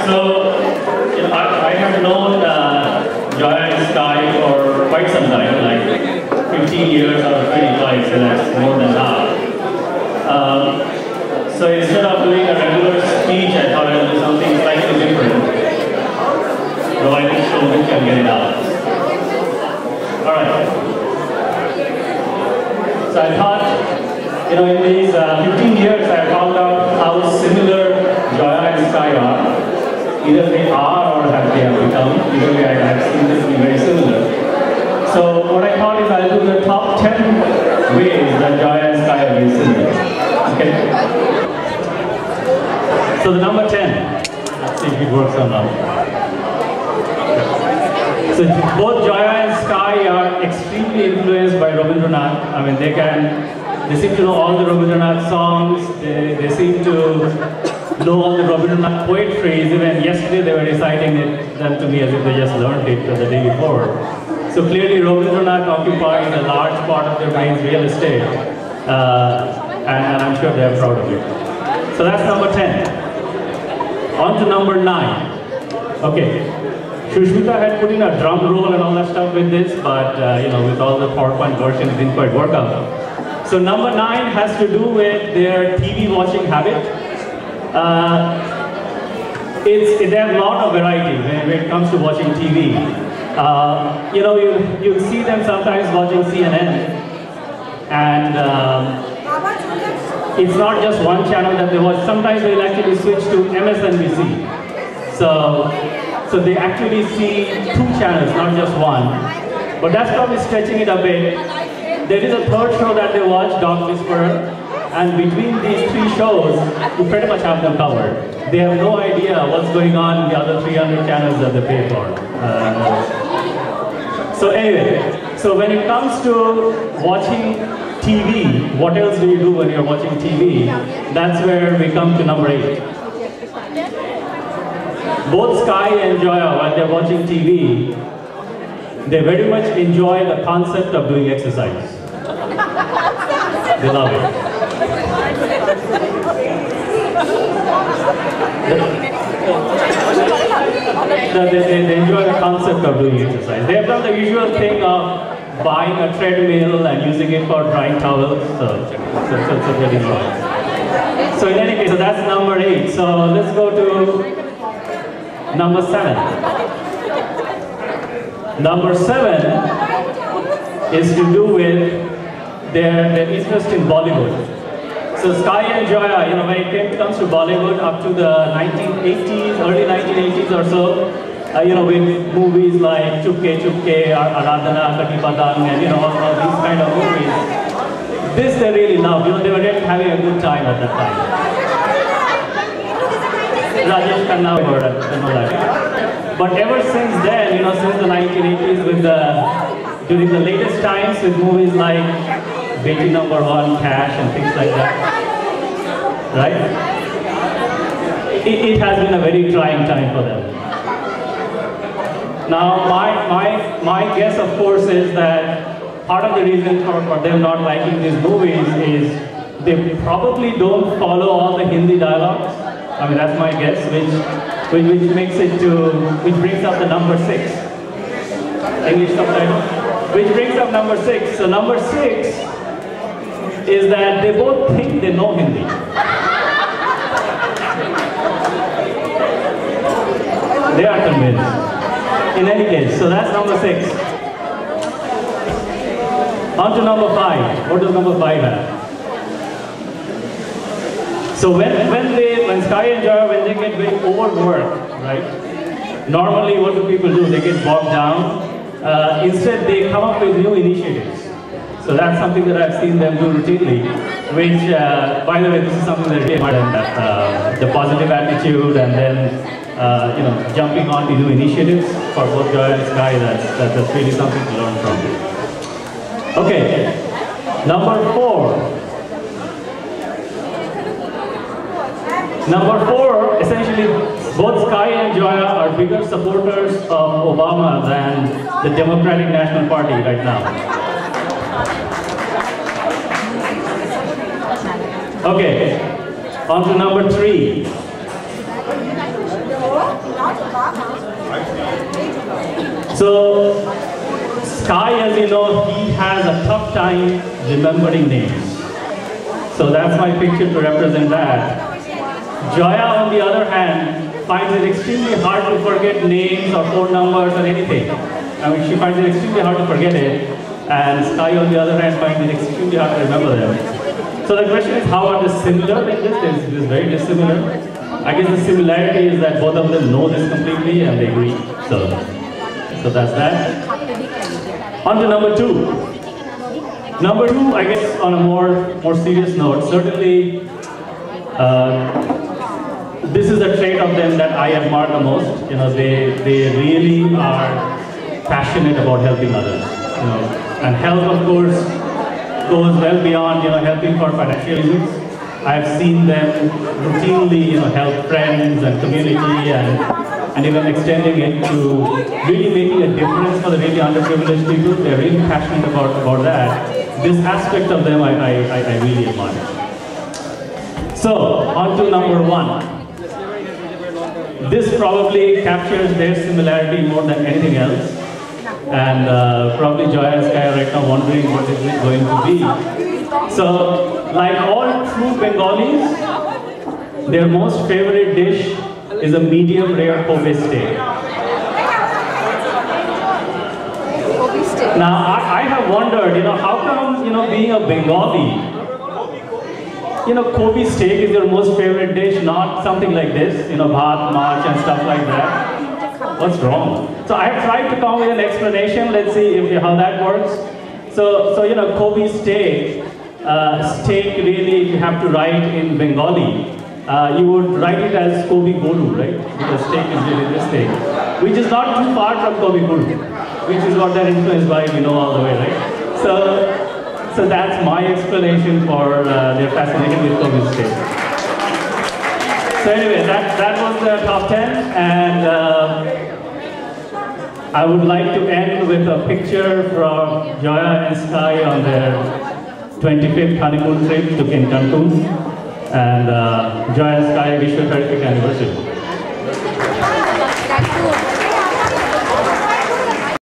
So, I have known Jaya and Sky for quite some time, like 15 years or 25, so that's more than half. So instead of doing a regular speech, I thought I would do something slightly different. So I think so we can get it out. Alright. So I thought, in these 15 years I found out how similar Jaya and Sky are. Either they are or have become. Either way, I have seen this be very similar. So what I thought is I'll do the top 10 ways that Jaya and Sky are very similar. Okay? So the number 10. Let's see if it works or not. So both Jaya and Sky are extremely influenced by Rabindranath. I mean, they seem to know all the Rabindranath songs. They seem to know all the Rabindranath poetry. Even yesterday they were reciting them to me as if they just learned it the day before. So clearly Rabindranath occupies a large part of their brain's real estate, and I'm sure they're proud of it. So that's number 10. On to number 9. Okay, Shushmita had put in a drum roll and all that stuff with this, but with all the PowerPoint versions, it didn't quite work out. So number 9 has to do with their TV watching habit. They have a lot of variety when it comes to watching TV. You'll see them sometimes watching CNN, and it's not just one channel that they watch. Sometimes they'll actually switch to MSNBC. So they actually see 2 channels, not just one. But that's probably stretching it a bit. There is a third show that they watch, Dog Whisperer. And between these 3 shows, you pretty much have them covered. They have no idea what's going on in the other 300 channels that they pay for. So anyway, so when it comes to watching TV, what else do you do when you're watching TV? That's where we come to number 8. Both Sky and Jaya, when they're watching TV, they very much enjoy the concept of doing exercise. They love it. They enjoy the concept of doing exercise. They have done the usual thing of buying a treadmill and using it for drying towels. So they enjoy it. So in any case, so that's number 8. So let's go to number 7. Number 7 is to do with their interest in Bollywood. So Sky and Jaya, when it comes to Bollywood up to the 1980s, early 1980s or so, with movies like Chupke Chupke, Aradhana, Kati Padang, and all these kind of movies. This they really love. They were really having a good time at that time. Rajesh Khanna and all that. But ever since then, since the 1980s, during the latest times with movies like Beti Number 1, Cash, and things like that, right? It has been a very trying time for them. Now, my guess, of course, is that part of the reason for them not liking these movies is they probably don't follow all the Hindi dialogues. I mean, that's my guess, which makes it which brings up the number 6. English subtitle. Which brings up number 6. So number 6 is that they both think they know Hindi. They are convinced. In any case, so that's number 6. On to number 5. What does number 5 have? So when Sky and Jaya, when they get very overworked, right? Normally, what do people do? They get bogged down. Instead, they come up with new initiatives. So that's something that I've seen them do routinely, which, by the way, this is something that really important, that the positive attitude and then, jumping on to new initiatives for both Jaya and Sky, that's really something to learn from. Okay, number 4. Number 4, essentially, both Sky and Jaya are bigger supporters of Obama than the Democratic National Party right now. Okay, on to number 3. So, Sky, as you know, he has a tough time remembering names. So that's my picture to represent that. Jaya, on the other hand, finds it extremely hard to forget names or phone numbers or anything. I mean, she finds it extremely hard to forget it. And Sky, on the other hand, finds it extremely hard to remember them. So the question is, how are they similar in this? It is very dissimilar. I guess the similarity is that both of them know this completely and they agree. So that's that. On to number two. Number two, I guess, on a more serious note, certainly this is a trait of them that I admire the most. You know, they really are passionate about helping others. You know, and help, of course, goes well beyond, you know, helping for financial reasons. I've seen them routinely, you know, help friends and community and even extending it to really making a difference for the really underprivileged people. They're really passionate about that. This aspect of them I really admire. So, on to number one. This probably captures their similarity more than anything else. And probably Jaya and Sky are right now wondering what is it going to be. So, like all true Bengalis, their most favorite dish is a medium rare Kobe steak. Now, I have wondered, you know, how come, you know, being a Bengali, you know, Kobe steak is your most favorite dish, not something like this, you know, bhat, march and stuff like that? What's wrong? So I have tried to come up with an explanation. Let's see how that works. So you know, Kobe steak, steak really, if you have to write in Bengali, you would write it as Kobe Golu, right? Because steak is really this steak, which is not too far from Kobe Golu, which is what they're influenced by, we know all the way, right? So that's my explanation for their fascination with Kobe steak. So anyway, that was the top 10, and I would like to end with a picture from Jaya and Sky on their 25th honeymoon trip to Cancun. And Jaya and Sky wish you a terrific anniversary.